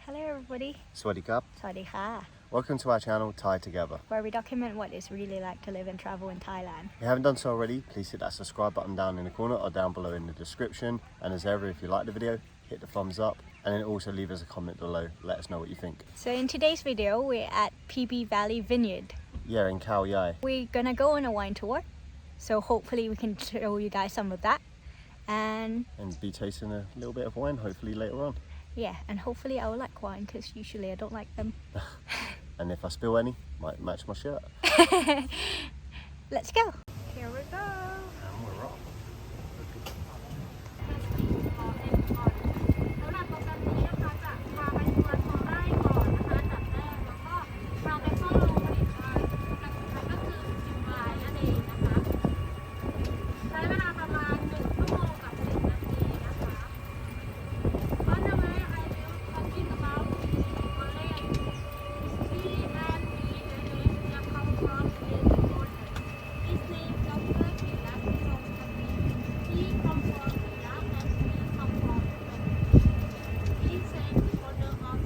Hello everybody. Swadee Krab. Sawasdee ka. Welcome to our channel, Thai Together. Where we document what it's really like to live and travel in Thailand. If you haven't done so already, please hit that subscribe button down in the corner or down below in the description. And as ever, if you like the video, hit the thumbs up and then also leave us a comment below. Let us know what you think. So in today's video, we're at PB Valley Vineyard. Yeah, in Khao Yai. We're gonna go on a wine tour. So hopefully we can show you guys some of that. And be tasting a little bit of wine, hopefully later on. yeah, and hopefully I will like wine because usually I don't like them. And if I spill any, might match my shirt. Let's go. Here we go. And we're off. สำหรับโปรแกรมนี้นะคะจะพาไปทัวร์ชมไร่ก่อนนะคะอันดับแรกแล้วก็เราไปเข้าโรงผลิตภัณฑ์แต่สุดท้ายก็คือชิมไวน์นั่นเองนะคะใช้เวลาประมาณ1 ชั่วโมงกับ10 นาทีนะคะ On the way I will talking about Thailand tea and beverage that come from the border. His name Dr. Kirat Somkati. He come from the young and we come from He said order of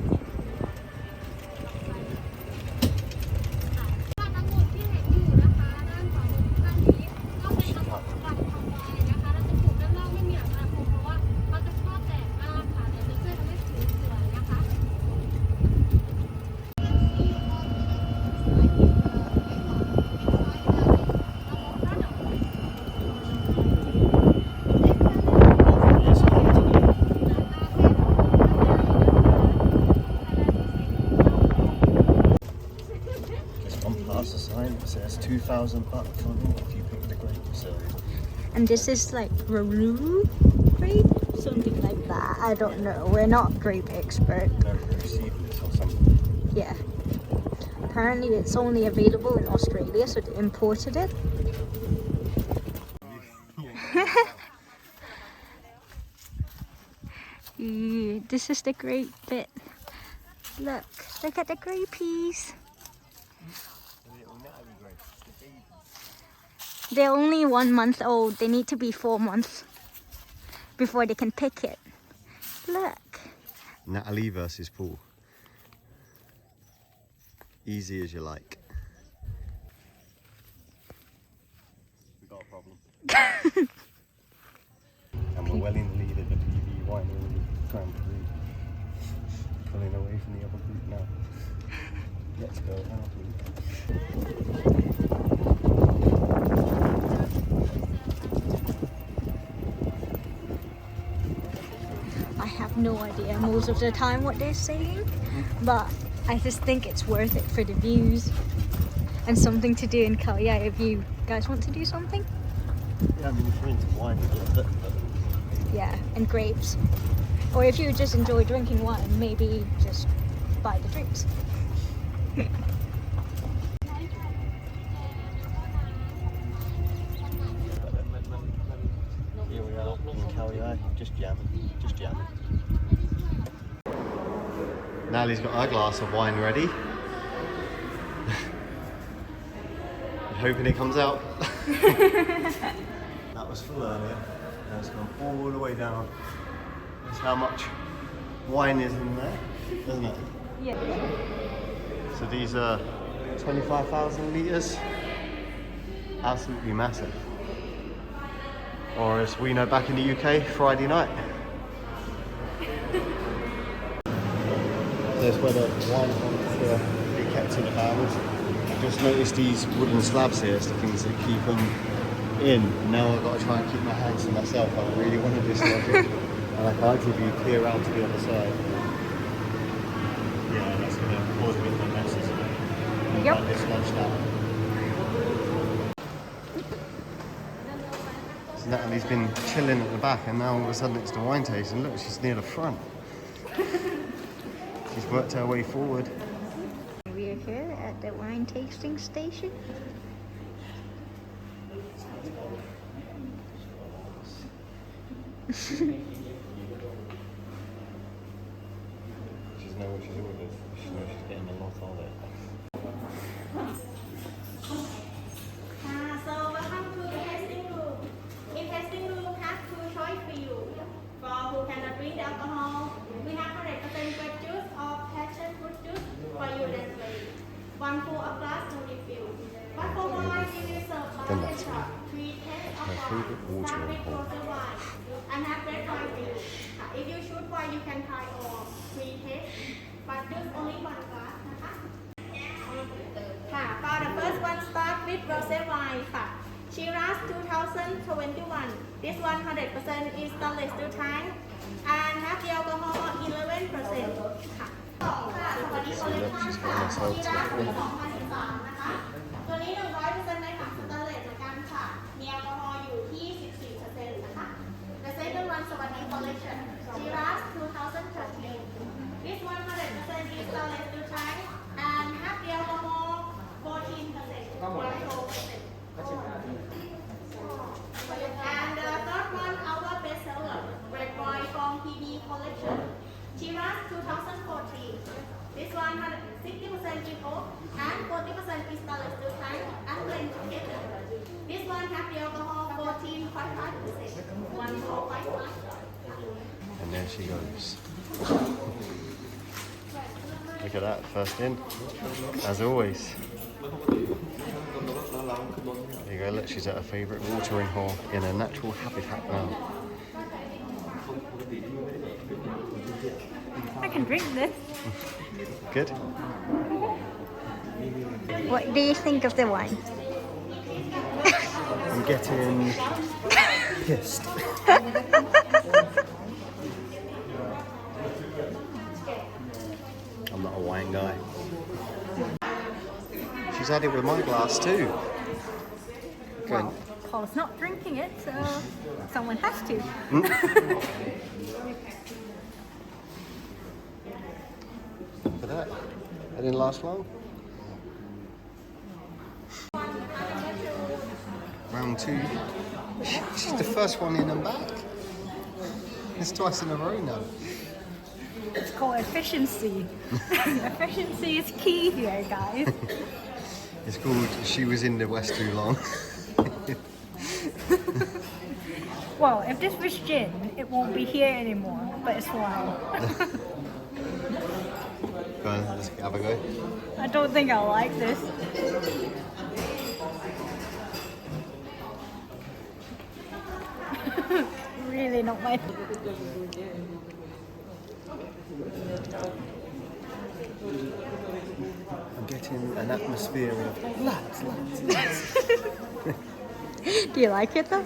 ทั้งหมดที่เห็นอยู่นะคะด้านขวามือท่านนี้ก็เป็นกระบอกสำหรับทำไวน์นะคะเราจะปลูกด้านนอกไม่มีหลังคาเพราะว่าเขาจะชอบแตกมากค่ะเดี๋ยวจะช่วยทำให้ผิวสวยนะคะ Just one past the sign that says 2,000 baht on it if you pick the grape. So And this is like Raru grape? Something like that. I don't know. We're not grape expert. no receivers or something. Yeah. Apparently it's only available in Australia, so they imported it. This is the grape bit. Look at the grapees. They're only 1 month old. They need to be 4 months before they can pick it. Look. Natalie versus Paul. Easy as you like. We got a problem. And we're well in the lead of the PB Winery Grand Prix. Pulling away from the other group now. Let's go now, please. I have no idea most of the time what they're saying, but I just think it's worth it for the views and something to do in Khao Yai if you guys want to do something. Yeah, I mean, if you're into wine, you love it, but Yeah, and grapes. Or if you just enjoy drinking wine, maybe just buy the drinks. here we are in Khao Yai, just jamming. Natalie's got her glass of wine ready. Hoping it comes out. That was full earlier. Now it's gone all the way down. That's how much wine is in there, isn't it? Yeah. So these are 25,000 litres. Absolutely massive. Or as we know back in the UK, Friday night. There's where the wine wants to be kept in the barrels. I just noticed these wooden slabs here, so things that keep them in. Now I've got to try and keep my hands to myself. I really want to dislodge it. And I can't give you clear out to the other side. Yeah, that's going to cause me a mess, isn't it? Yep. I dislodge that. So Natalie's been chilling at the back and now all of a sudden it's the wine taste and look, she's near the front. She's worked her way forward. We are here at the wine tasting station. She's know what she's ordered. She knows she's getting a lot of it. So welcome to the tasting room. In tasting room, have 2 choice for you. For who cannot drink the alcohol, we have 100% grape juice or rosé wine and have red wine for you. If you choose wine, you can try all three taste, but choose only one glass. ค่ะ for the first one start with rosé wine ค่ะ Shiraz 2021 this 100% is stainless steel tank and have the alcohol 11% ค่ะค่ะสวัสดีคอลเลคชั่นค่ะ Shiraz ปี 2013 นะคะ ตัวนี้ 100% ในถังสแตนเลสเหมือนกันค่ะ มีแอลกอฮอล์อยู่ที่ 14% นะคะ The second one สวัสดี collection Shiraz 2013 this 100% is stainless steel tank and have the alcohol 14%, 1%. And the third one, our bestseller, red wine from PB collection, Shiraz 2014. This one had 60% people and 40% is stainless steel tank and blend together. This one have the alcohol 14.5%, 1.55. And there she goes. Look at that, first in, as always. There you go, look, she's at her favourite watering hole in her natural habitat now. I can drink this. Good? What do you think of the wine? I'm getting pissed. I'm not a wine guy. She's had it with my glass too. Well, Paul's not drinking it, so someone has to. For that. That didn't last long. Round two. She's the first one in and back. It's twice in a row now. It's called efficiency. Efficiency is key here, guys. It's called She Was in the West Too Long. Well, if this was gin, it won't be here anymore, but it's wine. Go on, let's have a go. I don't think I'll like this. Really not my I'm getting an atmosphere of lads. Do you like it though?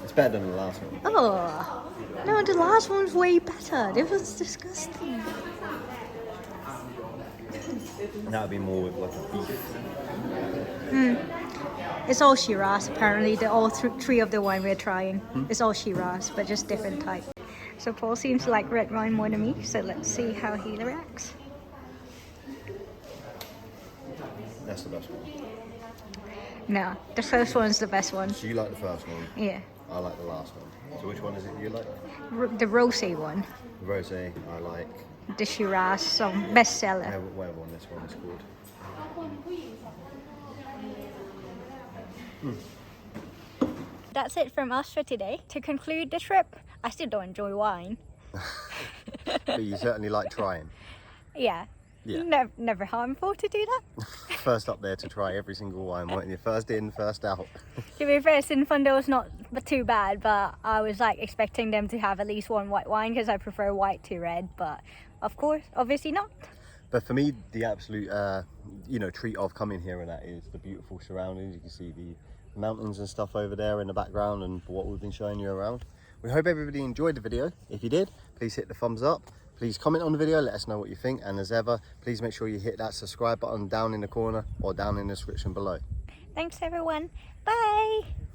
It's better than the last one. Oh, no, the last one's way better. This was disgusting. That would be more with like a beef. It's all Shiraz apparently. All three of the wine we're trying. It's all Shiraz, but just different type. So Paul seems to like red wine more than me, so let's see how he reacts. That's the best one. No, the first one's the best one. So you like the first one? Yeah. I like the last one. So which one is it you like? The rosé one. Rosé, I like. The Shiraz, some bestseller. Whatever one this one is called. That's it from us for today. To conclude the trip, I still don't enjoy wine. But you certainly like trying. Yeah. Yeah. Never harmful to do that. First up there to try every single wine, weren't you? First in, first out. To be fair, Sinfundo was not too bad, but I was like expecting them to have at least one white wine because I prefer white to red, but of course, obviously not. But for me, the absolute, treat of coming here and that is the beautiful surroundings. You can see the mountains and stuff over there in the background and what we've been showing you around. We hope everybody enjoyed the video. If you did, please hit the thumbs up. Please comment on the video, let us know what you think, and as ever, please make sure you hit that subscribe button down in the corner or down in the description below. Thanks everyone. Bye.